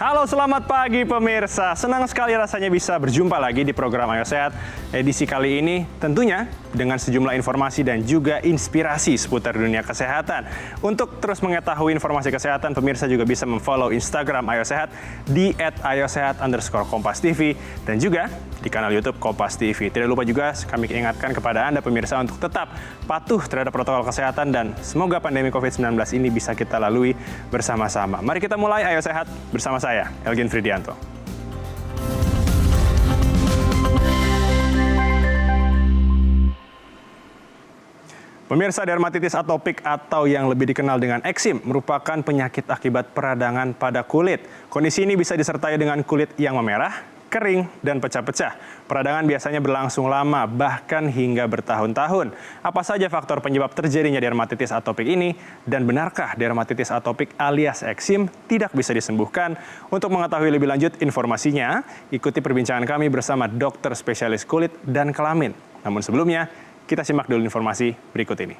Halo, selamat pagi pemirsa. Senang sekali rasanya bisa berjumpa lagi di program Ayo Sehat. Edisi kali ini tentunya dengan sejumlah informasi dan juga inspirasi seputar dunia kesehatan. Untuk terus mengetahui informasi kesehatan, pemirsa juga bisa memfollow Instagram Ayo Sehat di @ayosehat_kompas.tv dan juga di kanal YouTube Kompas TV. Tidak lupa juga kami ingatkan kepada Anda pemirsa untuk tetap patuh terhadap protokol kesehatan dan semoga pandemi COVID-19 ini bisa kita lalui bersama-sama. Mari kita mulai Ayo Sehat bersama saya, Elgin Fridianto. Pemirsa, dermatitis atopik atau yang lebih dikenal dengan eksim merupakan penyakit akibat peradangan pada kulit. Kondisi ini bisa disertai dengan kulit yang memerah, kering, dan pecah-pecah. Peradangan biasanya berlangsung lama, bahkan hingga bertahun-tahun. Apa saja faktor penyebab terjadinya dermatitis atopik ini? Dan benarkah dermatitis atopik alias eksim tidak bisa disembuhkan? Untuk mengetahui lebih lanjut informasinya, ikuti perbincangan kami bersama dokter spesialis kulit dan kelamin. Namun sebelumnya, kita simak dulu informasi berikut ini.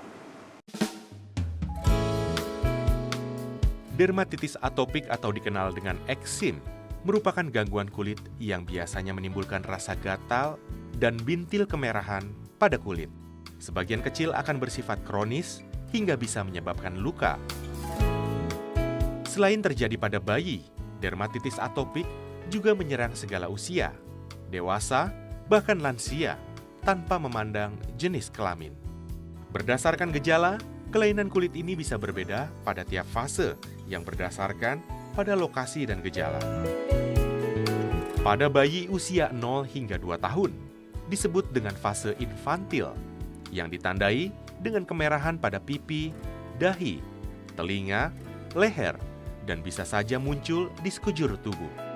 Dermatitis atopik atau dikenal dengan eksim merupakan gangguan kulit yang biasanya menimbulkan rasa gatal dan bintil kemerahan pada kulit. Sebagian kecil akan bersifat kronis hingga bisa menyebabkan luka. Selain terjadi pada bayi, dermatitis atopik juga menyerang segala usia, dewasa, bahkan lansia, tanpa memandang jenis kelamin. Berdasarkan gejala, kelainan kulit ini bisa berbeda pada tiap fase yang berdasarkan pada lokasi dan gejala. Pada bayi usia 0 hingga 2 tahun, disebut dengan fase infantil, yang ditandai dengan kemerahan pada pipi, dahi, telinga, leher, dan bisa saja muncul di sekujur tubuh.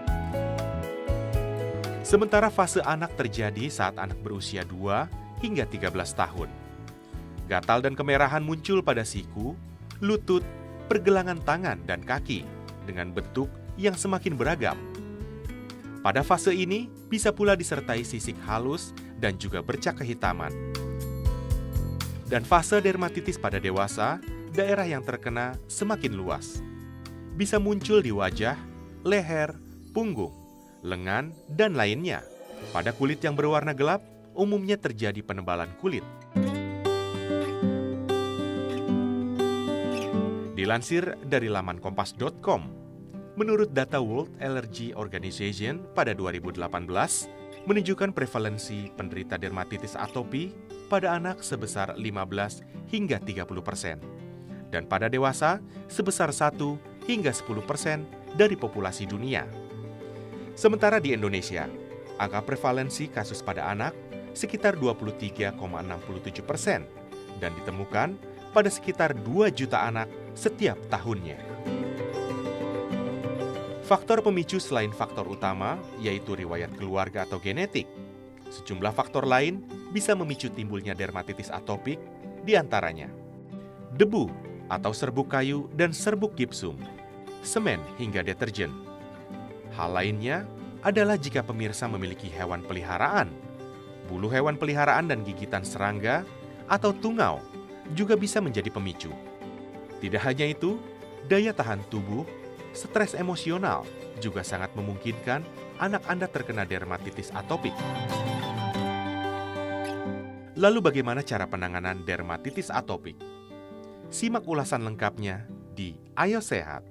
Sementara fase anak terjadi saat anak berusia 2 hingga 13 tahun. Gatal dan kemerahan muncul pada siku, lutut, pergelangan tangan, dan kaki dengan bentuk yang semakin beragam. Pada fase ini bisa pula disertai sisik halus dan juga bercak kehitaman. Dan fase dermatitis pada dewasa, daerah yang terkena semakin luas. Bisa muncul di wajah, leher, punggung, lengan, dan lainnya. Pada kulit yang berwarna gelap, umumnya terjadi penebalan kulit. Dilansir dari laman kompas.com, menurut data World Allergy Organization pada 2018, menunjukkan prevalensi penderita dermatitis atopi pada anak sebesar 15 hingga 30%, dan pada dewasa sebesar 1 hingga 10% dari populasi dunia. Sementara di Indonesia, angka prevalensi kasus pada anak sekitar 23,67% dan ditemukan pada sekitar 2 juta anak setiap tahunnya. Faktor pemicu selain faktor utama, yaitu riwayat keluarga atau genetik. Sejumlah faktor lain bisa memicu timbulnya dermatitis atopik, diantaranya debu atau serbuk kayu dan serbuk gipsum, semen hingga deterjen. Hal lainnya adalah jika pemirsa memiliki hewan peliharaan, bulu hewan peliharaan dan gigitan serangga atau tungau juga bisa menjadi pemicu. Tidak hanya itu, daya tahan tubuh, stres emosional juga sangat memungkinkan anak Anda terkena dermatitis atopik. Lalu bagaimana cara penanganan dermatitis atopik? Simak ulasan lengkapnya di Ayo Sehat.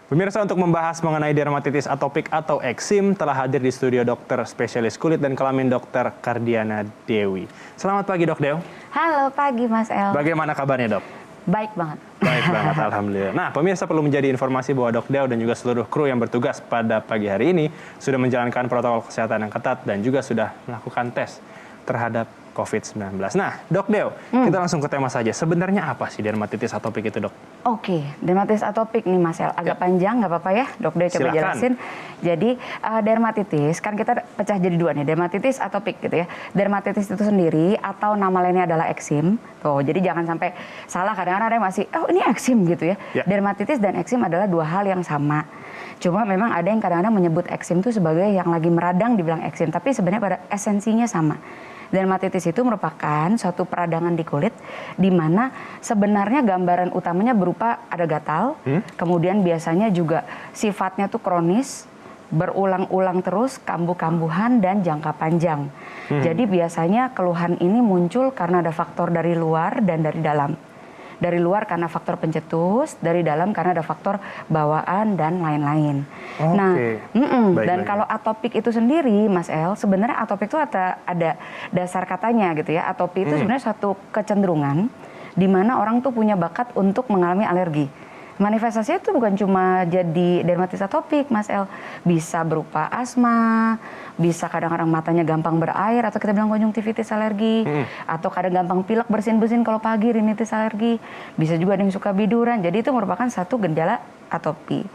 Pemirsa, untuk membahas mengenai dermatitis atopik atau eksim telah hadir di studio dokter spesialis kulit dan kelamin Dr. Kardiana Dewi. Selamat pagi, Dok Dew. Halo, pagi Mas El. Bagaimana kabarnya, Dok? Baik banget. Baik banget, alhamdulillah. Nah, pemirsa perlu menjadi informasi bahwa Dok Dew dan juga seluruh kru yang bertugas pada pagi hari ini sudah menjalankan protokol kesehatan yang ketat dan juga sudah melakukan tes terhadap COVID-19. Nah, Dok Dew, kita langsung ke tema saja. Sebenarnya apa sih dermatitis atopik itu, Dok? Oke, dermatitis atopik nih Mas El. Agak panjang, nggak apa-apa ya? Dok Dew coba Silakan. jelasin. Jadi, dermatitis, kan kita pecah jadi dua nih. Dermatitis atopik gitu ya. Dermatitis itu sendiri atau nama lainnya adalah eksim. Tuh, jadi jangan sampai salah. Kadang-kadang ada yang masih, oh ini eksim gitu ya. Dermatitis dan eksim adalah dua hal yang sama. Cuma memang ada yang kadang-kadang menyebut eksim itu sebagai yang lagi meradang dibilang eksim. Tapi sebenarnya pada esensinya sama. Dermatitis itu merupakan suatu peradangan di kulit di mana sebenarnya gambaran utamanya berupa ada gatal, kemudian biasanya juga sifatnya tuh kronis, berulang-ulang terus, kambuh-kambuhan dan jangka panjang. Jadi biasanya keluhan ini muncul karena ada faktor dari luar dan dari dalam. Dari luar karena faktor pencetus, dari dalam karena ada faktor bawaan dan lain-lain. Oke. Nah, Baik, dan baik. kalau atopik itu sendiri, Mas El, sebenarnya atopik itu ada dasar katanya gitu ya. Atopik itu sebenarnya suatu kecenderungan di mana orang tuh punya bakat untuk mengalami alergi. Manifestasinya itu bukan cuma jadi dermatitis atopik, Mas El. Bisa berupa asma, bisa kadang-kadang matanya gampang berair, atau kita bilang konjungtivitis alergi, atau kadang gampang pilek bersin-bersin kalau pagi, rinitis alergi. Bisa juga ada yang suka biduran, jadi itu merupakan satu gejala atopi.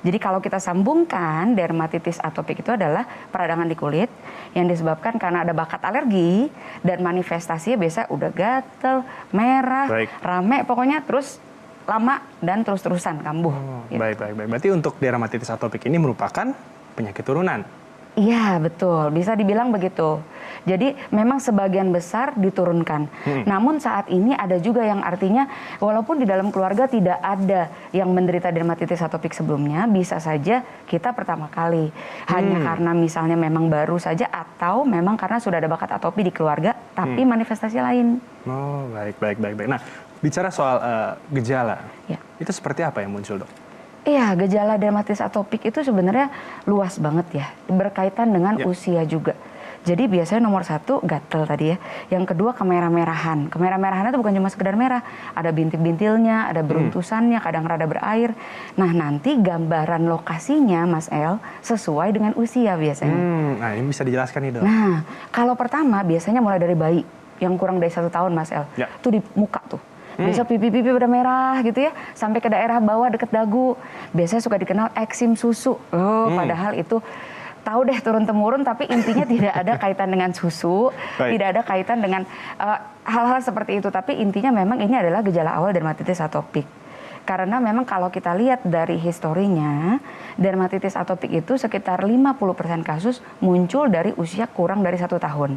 Jadi kalau kita sambungkan, dermatitis atopik itu adalah peradangan di kulit yang disebabkan karena ada bakat alergi, dan manifestasinya biasa udah gatel, merah, Baik. rame pokoknya, terus lama dan terus-terusan kambuh. Gitu. Baik. Berarti untuk dermatitis atopik ini merupakan penyakit turunan. Iya, betul. Bisa dibilang begitu. Jadi memang sebagian besar diturunkan. Namun saat ini ada juga yang artinya walaupun di dalam keluarga tidak ada yang menderita dermatitis atopik sebelumnya, bisa saja kita pertama kali. Hanya karena misalnya memang baru saja atau memang karena sudah ada bakat atopi di keluarga, tapi manifestasi lain. Oh, baik. Nah, bicara soal gejala, Ya. itu seperti apa yang muncul, Dok? Iya, gejala dermatitis atopik itu sebenarnya luas banget ya, berkaitan dengan usia juga. Jadi biasanya nomor 1 gatel tadi ya, yang kedua kemerah-merahan. Kemerah-merahan itu bukan cuma sekedar merah, ada bintil-bintilnya, ada beruntusannya, kadang rada berair. Nah nanti gambaran lokasinya Mas El sesuai dengan usia biasanya. Nah, ini bisa dijelaskan nih, Dok. Nah kalau pertama biasanya mulai dari bayi yang kurang dari 1 tahun Mas El, Ya. tuh di muka tuh. Biasa pipi-pipi udah merah gitu ya, sampai ke daerah bawah deket dagu. Biasanya suka dikenal eksim susu. Padahal itu tahu deh turun-temurun, tapi intinya tidak ada kaitan dengan susu, Baik. tidak ada kaitan dengan hal-hal seperti itu. Tapi intinya memang ini adalah gejala awal dermatitis atopik. Karena memang kalau kita lihat dari historinya, dermatitis atopik itu sekitar 50% kasus muncul dari usia kurang dari 1 tahun.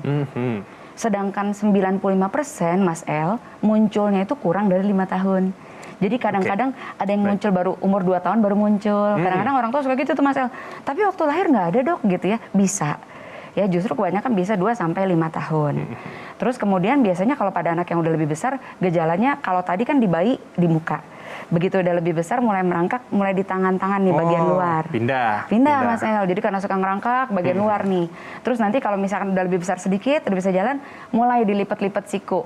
Sedangkan 95% Mas El munculnya itu kurang dari 5 tahun. Jadi kadang-kadang ada yang muncul baru umur 2 tahun baru muncul. Kadang-kadang orang tua suka gitu tuh Mas El. Tapi waktu lahir nggak ada Dok gitu ya. Bisa. Ya justru kebanyakan bisa 2 sampai 5 tahun. Terus kemudian biasanya kalau pada anak yang udah lebih besar, gejalanya kalau tadi kan di bayi di muka. Begitu udah lebih besar mulai merangkak, mulai di tangan-tangan nih bagian luar. Pindah Mas El. Jadi karena suka ngerangkak bagian luar nih. Terus nanti kalau misalkan udah lebih besar sedikit, udah bisa jalan, mulai dilipat-lipat siku.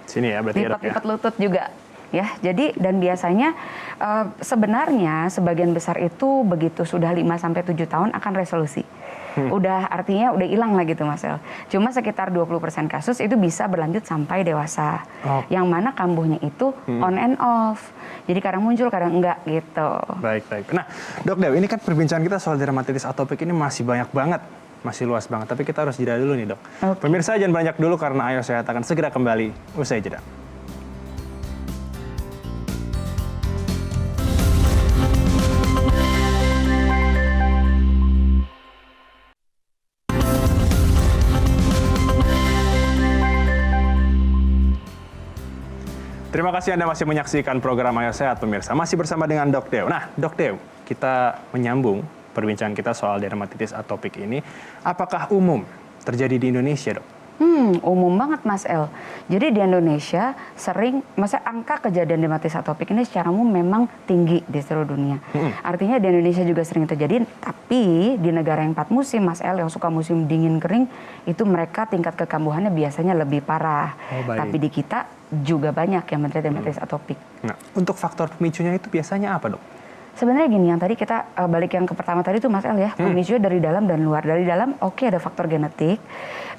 Sini ya berarti, Dok, ya. Lipat-lipat lutut juga. Ya, jadi dan biasanya sebenarnya sebagian besar itu begitu sudah 5 sampai 7 tahun akan resolusi. Udah artinya udah hilang lah gitu Mas El. Cuma sekitar 20% kasus itu bisa berlanjut sampai dewasa. Yang mana kambuhnya itu on and off. Jadi kadang muncul, kadang enggak gitu. Baik. Nah, Dok Dew, ini kan perbincangan kita soal dermatitis atopik ini masih banyak banget. Masih luas banget, tapi kita harus jeda dulu nih, Dok. Pemirsa jangan banyak dulu karena Ayo Sehat akan segera kembali usai jeda. Terima kasih Anda masih menyaksikan program Ayo Sehat, pemirsa. Masih bersama dengan Dok Dew. Nah, Dok Dew, kita menyambung perbincangan kita soal dermatitis atopik ini. Apakah umum terjadi di Indonesia, Dok? Umum banget Mas El. Jadi di Indonesia sering, masa angka kejadian dermatitis atopik ini secara umum memang tinggi di seluruh dunia. Artinya di Indonesia juga sering terjadi, tapi di negara yang 4 musim Mas El, yang suka musim dingin kering, itu mereka tingkat kekambuhannya biasanya lebih parah. Tapi di kita juga banyak yang menderita dermatitis atopik. Nah, untuk faktor pemicunya itu biasanya apa, Dok? Sebenarnya gini, yang tadi kita balik yang ke pertama tadi itu Mas El ya, pemicunya dari dalam dan luar. Dari dalam oke, ada faktor genetik,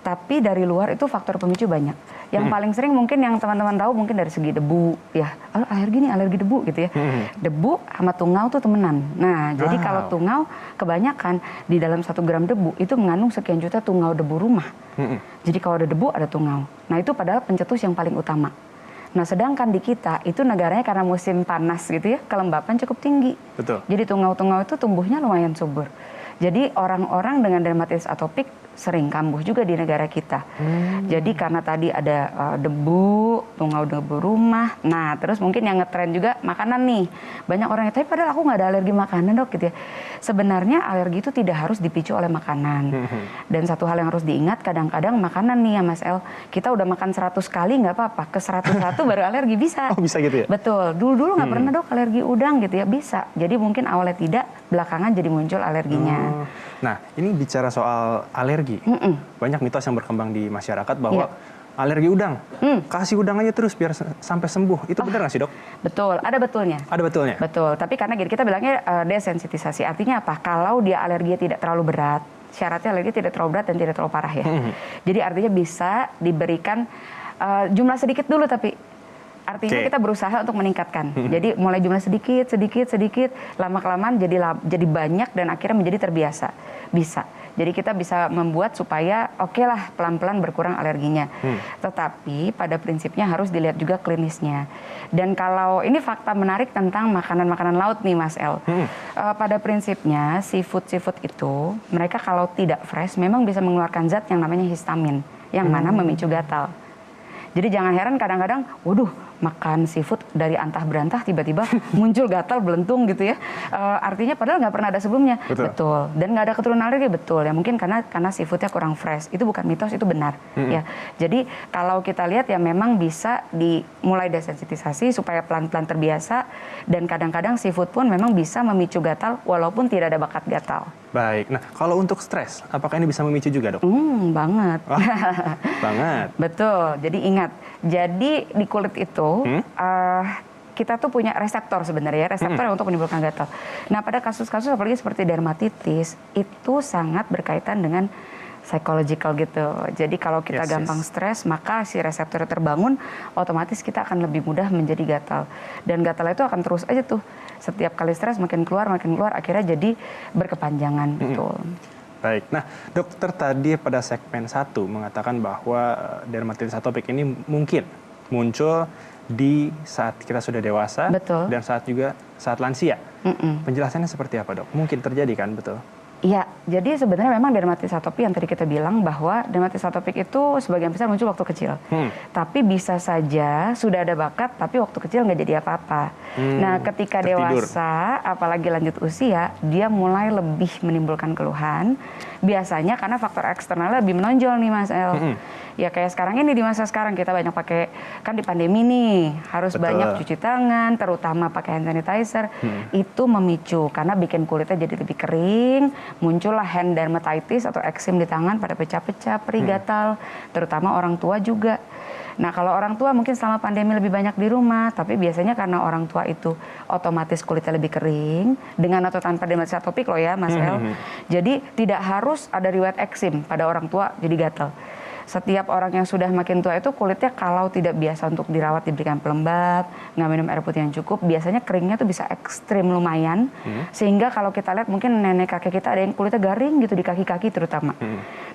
tapi dari luar itu faktor pemicu banyak. Yang paling sering mungkin yang teman-teman tahu mungkin dari segi debu ya, alergi debu gitu ya. Debu sama tungau tuh temenan. Nah, jadi kalau tungau kebanyakan di dalam 1 gram debu itu mengandung sekian juta tungau debu rumah. Jadi kalau ada debu ada tungau. Nah, itu padahal pencetus yang paling utama. Nah, sedangkan di kita itu negaranya karena musim panas gitu ya, kelembapan cukup tinggi. Betul. Jadi tungau-tungau itu tumbuhnya lumayan subur. Jadi orang-orang dengan dermatitis atopik sering kambuh juga di negara kita. Jadi karena tadi ada debu, tungau debu rumah. Nah, terus mungkin yang ngetren juga makanan nih. Banyak orang yang, tapi padahal aku nggak ada alergi makanan dok gitu ya. Sebenarnya alergi itu tidak harus dipicu oleh makanan. Dan satu hal yang harus diingat, kadang-kadang makanan nih ya Mas El, kita udah makan 100 kali nggak apa-apa, ke 101 baru alergi bisa. Oh bisa gitu ya? Betul, dulu-dulu nggak pernah dok alergi udang gitu ya, bisa. Jadi mungkin awalnya tidak, belakangan jadi muncul alerginya. Nah, ini bicara soal alergi. Banyak mitos yang berkembang di masyarakat bahwa alergi udang. Kasih udang aja terus biar sampai sembuh. Itu benar nggak sih dok? Betul, ada betulnya. Ada betulnya? Betul, tapi karena kita bilangnya desensitisasi. Artinya apa? Kalau dia alerginya tidak terlalu berat, syaratnya alergi tidak terlalu berat dan tidak terlalu parah ya. Jadi artinya bisa diberikan jumlah sedikit dulu tapi artinya kita berusaha untuk meningkatkan. Jadi mulai jumlah sedikit, lama-kelamaan jadi banyak dan akhirnya menjadi terbiasa. Bisa. Jadi kita bisa membuat supaya oke lah pelan-pelan berkurang alerginya. Tetapi pada prinsipnya harus dilihat juga klinisnya. Dan kalau ini fakta menarik tentang makanan-makanan laut nih Mas El. Pada prinsipnya seafood itu mereka kalau tidak fresh memang bisa mengeluarkan zat yang namanya histamin. Yang mana memicu gatal. Jadi jangan heran kadang-kadang, waduh makan seafood dari antah berantah tiba-tiba muncul gatal belentung gitu ya. Artinya padahal nggak pernah ada sebelumnya. Betul. Dan nggak ada keturunan alergi, betul. Ya mungkin karena seafoodnya kurang fresh. Itu bukan mitos, itu benar. Ya. Jadi kalau kita lihat ya memang bisa dimulai desensitisasi supaya pelan-pelan terbiasa. Dan kadang-kadang seafood pun memang bisa memicu gatal walaupun tidak ada bakat gatal. Baik. Nah, kalau untuk stres, apakah ini bisa memicu juga dok? Banget. Banget. Betul. Jadi ingat, jadi di kulit itu kita tuh punya reseptor sebenarnya, reseptor yang untuk menimbulkan gatal. Nah, pada kasus-kasus apalagi seperti dermatitis itu sangat berkaitan dengan psychological gitu. Jadi kalau kita gampang stres, maka si reseptor terbangun, otomatis kita akan lebih mudah menjadi gatal. Dan gatal itu akan terus aja tuh. Setiap kali stres makin keluar, akhirnya jadi berkepanjangan. Betul. Baik. Nah, dokter tadi pada segmen 1 mengatakan bahwa dermatitis atopik ini mungkin muncul di saat kita sudah dewasa. Betul. Dan saat lansia. Penjelasannya seperti apa dok? Mungkin terjadi kan, betul? Iya, jadi sebenarnya memang dermatitis atopik yang tadi kita bilang bahwa dermatitis atopik itu sebagian besar muncul waktu kecil. Tapi bisa saja sudah ada bakat, tapi waktu kecil nggak jadi apa-apa. Nah, ketika dewasa, apalagi lanjut usia, dia mulai lebih menimbulkan keluhan. Biasanya karena faktor eksternalnya lebih menonjol nih Mas El. Ya kayak sekarang ini di masa sekarang kita banyak pakai, kan di pandemi nih, harus banyak cuci tangan, terutama pakai hand sanitizer. Itu memicu karena bikin kulitnya jadi lebih kering. Muncullah hand dermatitis atau eksim di tangan pada pecah-pecah, perih gatal, terutama orang tua juga. Nah kalau orang tua mungkin selama pandemi lebih banyak di rumah, tapi biasanya karena orang tua itu otomatis kulitnya lebih kering, dengan atau tanpa dermatitis atopik loh ya Mas El. Jadi tidak harus ada riwayat eksim pada orang tua jadi gatal. Setiap orang yang sudah makin tua itu kulitnya kalau tidak biasa untuk dirawat, diberikan pelembab, nggak minum air putih yang cukup, biasanya keringnya tuh bisa ekstrim lumayan. Sehingga kalau kita lihat mungkin nenek kakek kita ada yang kulitnya garing gitu di kaki-kaki terutama.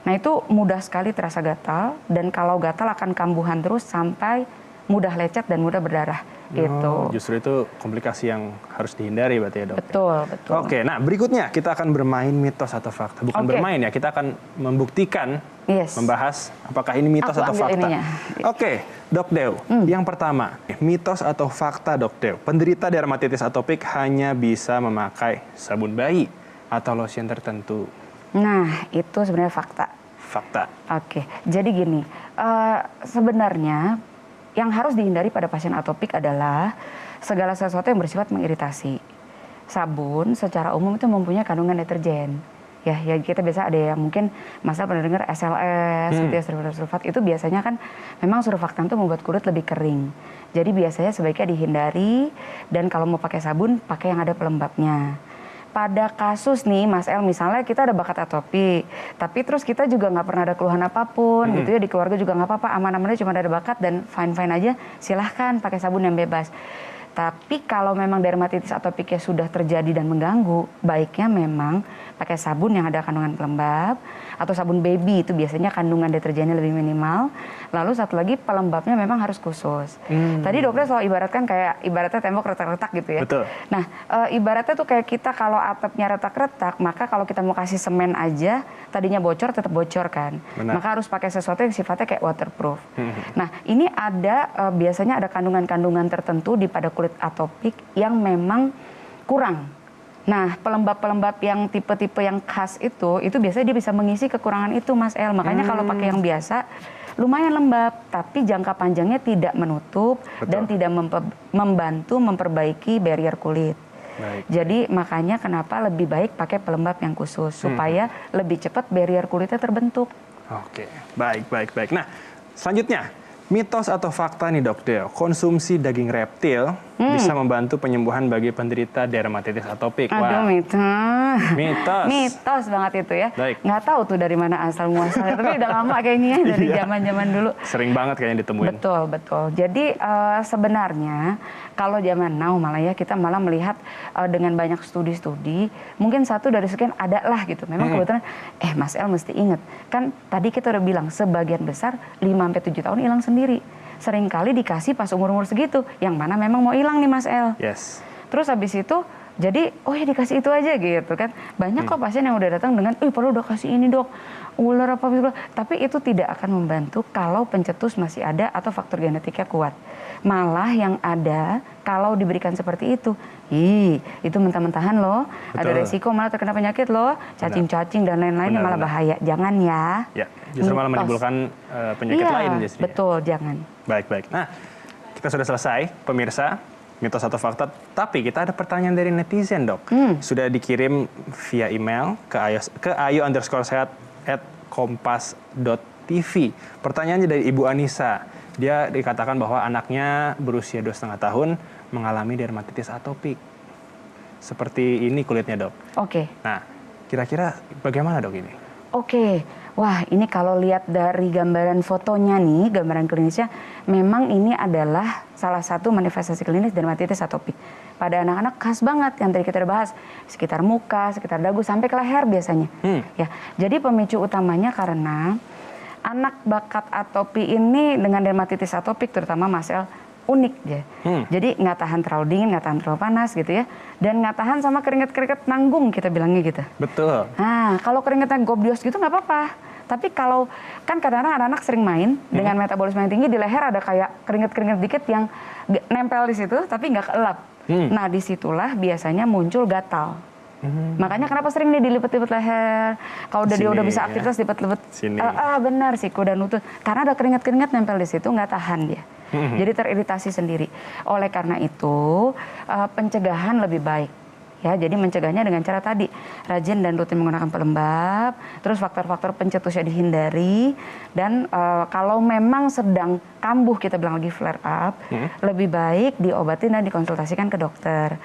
Nah itu mudah sekali terasa gatal, dan kalau gatal akan kambuhan terus sampai mudah lecet dan mudah berdarah. Gitu. Justru itu komplikasi yang harus dihindari berarti ya dok? Betul, betul. Oke, nah berikutnya kita akan bermain mitos atau fakta. Bukan bermain ya, kita akan membuktikan, membahas apakah ini mitos atau fakta. Oke, Dok Dew, yang pertama, mitos atau fakta Dok Dew, penderita dermatitis atopik hanya bisa memakai sabun bayi atau lotion tertentu. Nah, itu sebenarnya fakta. Fakta. Oke, jadi gini, sebenarnya yang harus dihindari pada pasien atopik adalah segala sesuatu yang bersifat mengiritasi. Sabun secara umum itu mempunyai kandungan deterjen. Ya kita biasa ada yang mungkin Mas pernah dengar SLS, gitu ya, sulfat itu biasanya kan memang surfaktan itu membuat kulit lebih kering. Jadi biasanya sebaiknya dihindari, dan kalau mau pakai sabun, pakai yang ada pelembabnya. Pada kasus nih Mas El, misalnya kita ada bakat atopik, tapi terus kita juga nggak pernah ada keluhan apapun gitu ya, di keluarga juga nggak apa-apa, aman-aman aja, cuma ada bakat dan fine-fine aja, silahkan pakai sabun yang bebas. Tapi kalau memang dermatitis atopiknya sudah terjadi dan mengganggu, baiknya memang pakai sabun yang ada kandungan pelembab atau sabun baby, itu biasanya kandungan deterjennya lebih minimal. Lalu satu lagi pelembabnya memang harus khusus. Tadi dokter selalu ibaratkan kayak ibaratnya tembok retak-retak gitu ya. Betul. Nah, ibaratnya tuh kayak kita kalau atapnya retak-retak, maka kalau kita mau kasih semen aja, tadinya bocor tetap bocor kan. Benar. Maka harus pakai sesuatu yang sifatnya kayak waterproof. Nah, ini ada biasanya ada kandungan-kandungan tertentu di pada kulit atopik yang memang kurang. Nah, pelembab-pelembab yang tipe-tipe yang khas itu biasanya dia bisa mengisi kekurangan itu, Mas El. Makanya kalau pakai yang biasa, lumayan lembab, tapi jangka panjangnya tidak menutup. Betul. Dan tidak membantu memperbaiki barrier kulit. Baik. Jadi makanya kenapa lebih baik pakai pelembab yang khusus, supaya lebih cepat barrier kulitnya terbentuk. Oke, baik. Nah, selanjutnya, mitos atau fakta nih Dok Deo, konsumsi daging reptil bisa membantu penyembuhan bagi penderita dermatitis atopik. Aduh, Mitos. mitos banget itu ya. Baik. Nggak tahu tuh dari mana asal muasalnya, tapi udah lama kayaknya ya, dari zaman-zaman dulu. Sering banget kayaknya ditemuin. Betul. Jadi sebenarnya kalau zaman now malah ya kita malah melihat dengan banyak studi-studi, mungkin satu dari sekian ada lah gitu. Memang kebetulan, Mas El mesti inget, kan tadi kita udah bilang sebagian besar 5-7 tahun hilang sendiri. Seringkali dikasih pas umur-umur segitu, yang mana memang mau hilang nih Mas El. Yes. Terus habis itu, jadi oh ya dikasih itu aja gitu kan. Banyak kok pasien yang udah datang dengan, padahal udah kasih ini dok, ular apa gitu. Tapi itu tidak akan membantu kalau pencetus masih ada atau faktor genetiknya kuat. Malah yang ada kalau diberikan seperti itu mentah-mentahan loh. Ada Betul. resiko malah terkena penyakit loh, cacing-cacing dan lain-lainnya malah Benar. bahaya. Jangan ya. Ya, justru malah Mitos. menimbulkan penyakit lain justru. Betul, jangan. Baik. Nah, kita sudah selesai, pemirsa, mitos atau fakta. Tapi kita ada pertanyaan dari netizen, Dok. Sudah dikirim via email ke ayo_sehat@kompas.tv. Pertanyaannya dari Ibu Anissa. Dia dikatakan bahwa anaknya berusia 2,5 tahun mengalami dermatitis atopik. Seperti ini kulitnya, Dok. Oke. Nah, kira-kira bagaimana, Dok, ini? Oke, wah ini kalau lihat dari gambaran fotonya nih, gambaran klinisnya, memang ini adalah salah satu manifestasi klinis dermatitis atopik. Pada anak-anak khas banget yang tadi kita udah bahas, sekitar muka, sekitar dagu, sampai ke leher biasanya. Ya, jadi pemicu utamanya karena anak bakat atopi ini dengan dermatitis atopik, terutama Mas El, unik ya. Jadi nggak tahan terlalu dingin, nggak tahan terlalu panas gitu ya. Dan nggak tahan sama keringet-keringet nanggung kita bilangnya gitu. Betul. Nah, kalau keringetnya gobios gitu nggak apa-apa. Tapi kalau, kan kadang-kadang anak-anak sering main dengan metabolisme yang tinggi, di leher ada kayak keringet-keringet dikit yang nempel di situ tapi nggak keelap. Nah, disitulah biasanya muncul gatal. Makanya kenapa sering nih dilipet-lipet leher. Kalau dia udah bisa aktivitas dilipet-lipet. Sini. Benar, siku dan lutut. Karena ada keringet-keringet nempel di situ, nggak tahan dia. Jadi teriritasi sendiri. Oleh karena itu, pencegahan lebih baik. Ya, jadi mencegahnya dengan cara tadi, rajin dan rutin menggunakan pelembab, terus faktor-faktor pencetusnya dihindari, dan kalau memang sedang kambuh, kita bilang lagi flare up, lebih baik diobatin dan dikonsultasikan ke dokter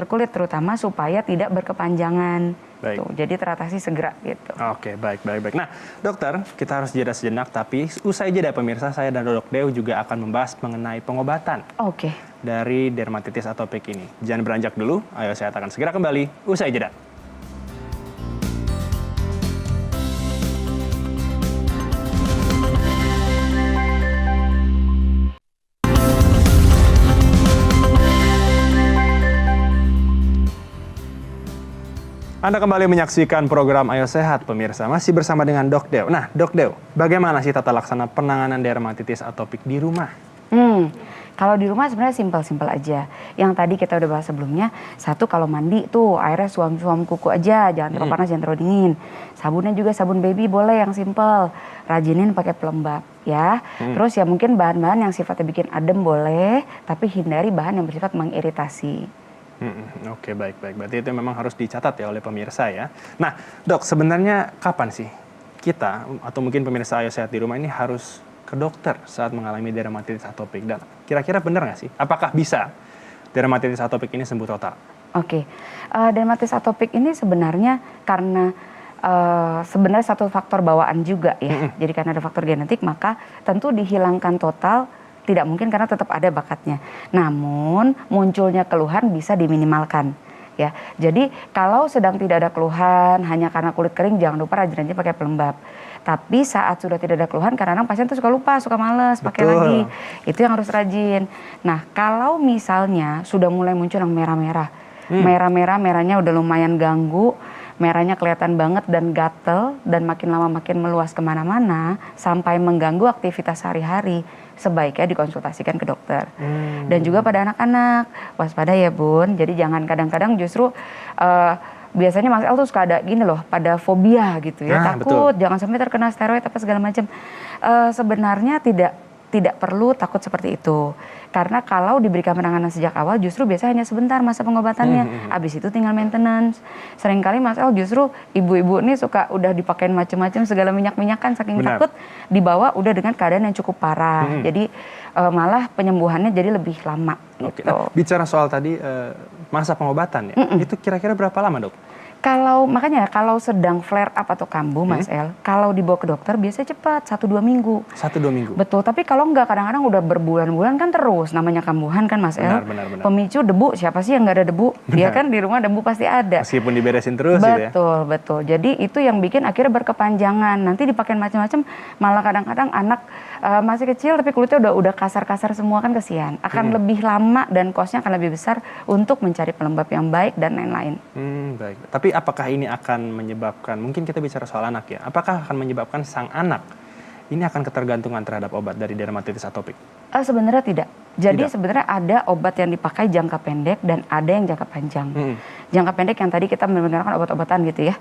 kulit terutama, supaya tidak berkepanjangan. Baik. Tuh, jadi teratasi segera gitu. Oke, baik. Nah, dokter, kita harus jeda sejenak, tapi usai jeda pemirsa, saya dan Dok Deo juga akan membahas mengenai pengobatan Oke. dari dermatitis atopik ini. Jangan beranjak dulu, ayo saya akan segera kembali usai jeda. Anda kembali menyaksikan program Ayo Sehat, pemirsa. Masih bersama dengan Dok Deo. Nah, Dok Deo, bagaimana sih tata laksana penanganan dermatitis atopik di rumah? Kalau di rumah sebenarnya simpel-simpel aja. Yang tadi kita udah bahas sebelumnya, satu kalau mandi tuh airnya suam-suam kuku aja, jangan terlalu panas, jangan terlalu dingin. Sabunnya juga sabun baby boleh yang simpel. Rajinin pakai pelembab ya. Terus ya mungkin bahan-bahan yang sifatnya bikin adem boleh, tapi hindari bahan yang bersifat mengiritasi. Oke, baik. Berarti itu memang harus dicatat ya oleh pemirsa ya. Nah, Dok, sebenarnya kapan sih kita atau mungkin pemirsa Ayo Sehat di rumah ini harus ke dokter saat mengalami dermatitis atopik? Dan kira-kira benar nggak sih? Apakah bisa dermatitis atopik ini sembuh total? Oke, dermatitis atopik ini sebenarnya karena sebenarnya satu faktor bawaan juga ya. Jadi karena ada faktor genetik, maka tentu dihilangkan total tidak mungkin karena tetap ada bakatnya. Namun munculnya keluhan bisa diminimalkan. Ya, jadi kalau sedang tidak ada keluhan hanya karena kulit kering, jangan lupa rajin-rajin pakai pelembab. Tapi saat sudah tidak ada keluhan, kadang-kadang pasien tuh suka lupa, suka males pakai lagi. Itu yang harus rajin. Nah, kalau misalnya sudah mulai muncul yang merah-merah, merahnya udah lumayan ganggu, merahnya kelihatan banget dan gatel, dan makin lama makin meluas kemana-mana sampai mengganggu aktivitas sehari-hari, sebaiknya dikonsultasikan ke dokter. Dan juga pada anak-anak, waspada ya Bun. Jadi jangan kadang-kadang justru biasanya Mas El tuh suka ada gini loh, pada fobia gitu ya, takut jangan sampai terkena steroid apa segala macam. Sebenarnya tidak perlu takut seperti itu. Karena kalau diberikan penanganan sejak awal justru biasanya hanya sebentar masa pengobatannya. Habis itu tinggal maintenance. Seringkali Mas El justru ibu-ibu ini suka udah dipakein macam-macam segala minyak-minyakan saking takut, dibawa udah dengan keadaan yang cukup parah. Jadi malah penyembuhannya jadi lebih lama gitu. Nah, bicara soal tadi masa pengobatan ya, itu kira-kira berapa lama, Dok? Makanya kalau sedang flare up atau kambuh Mas El, kalau dibawa ke dokter biasanya cepat, 1-2 minggu. 1-2 minggu? Betul, tapi kalau enggak kadang-kadang udah berbulan-bulan kan terus, namanya kambuhan kan Mas El. Benar. Pemicu debu, siapa sih yang nggak ada debu? Dia kan di rumah debu pasti ada. Meskipun diberesin terus gitu ya? Betul. Jadi itu yang bikin akhirnya berkepanjangan. Nanti dipakai macam-macam, malah kadang-kadang anak masih kecil tapi kulitnya udah kasar-kasar semua kan kesian. Akan lebih lama dan cost-nya akan lebih besar untuk mencari pelembab yang baik dan lain-lain. Baik. Tapi apakah ini akan menyebabkan, mungkin kita bicara soal anak ya, apakah akan menyebabkan sang anak ini akan ketergantungan terhadap obat dari dermatitis atopik? Sebenarnya tidak. Jadi sebenarnya ada obat yang dipakai jangka pendek dan ada yang jangka panjang. Jangka pendek yang tadi kita menggunakan obat-obatan gitu ya.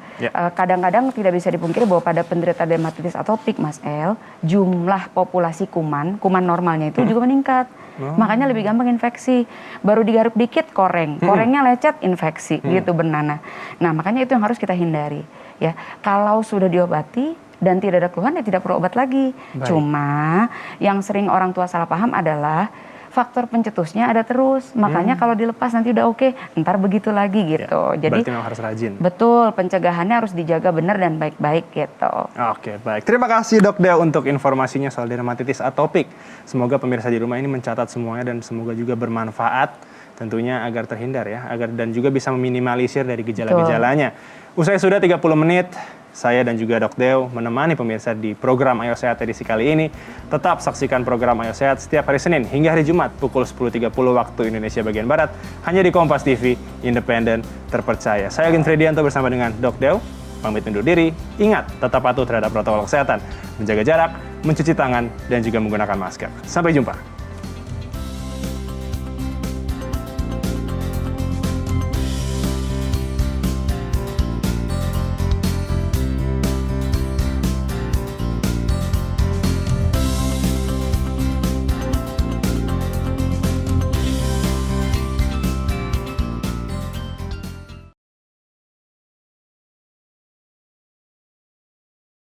Kadang-kadang tidak bisa dipungkiri bahwa pada penderita dermatitis atopik Mas El, jumlah populasi kuman normalnya itu juga meningkat. Makanya lebih gampang infeksi. Baru digaruk dikit korengnya lecet infeksi gitu bernanah. Nah makanya itu yang harus kita hindari. Ya, kalau sudah diobati dan tidak ada keluhan ya tidak perlu obat lagi. Cuma yang sering orang tua salah paham adalah faktor pencetusnya ada terus. Makanya kalau dilepas nanti udah oke, ntar begitu lagi gitu. Jadi berarti memang harus rajin. Betul, pencegahannya harus dijaga benar dan baik-baik gitu. Oke, baik. Terima kasih Dok Deo untuk informasinya soal dermatitis atopik. Semoga pemirsa di rumah ini mencatat semuanya dan semoga juga bermanfaat tentunya agar terhindar ya, dan juga bisa meminimalisir dari gejala-gejalanya. Usai sudah 30 menit, saya dan juga Dok Deo menemani pemirsa di program Ayo Sehat edisi kali ini. Tetap saksikan program Ayo Sehat setiap hari Senin hingga hari Jumat pukul 10.30 waktu Indonesia bagian Barat. Hanya di Kompas TV, independen, terpercaya. Saya Agin Fredianto bersama dengan Dok Deo. Pamit undur diri. Ingat, tetap patuh terhadap protokol kesehatan. Menjaga jarak, mencuci tangan, dan juga menggunakan masker. Sampai jumpa.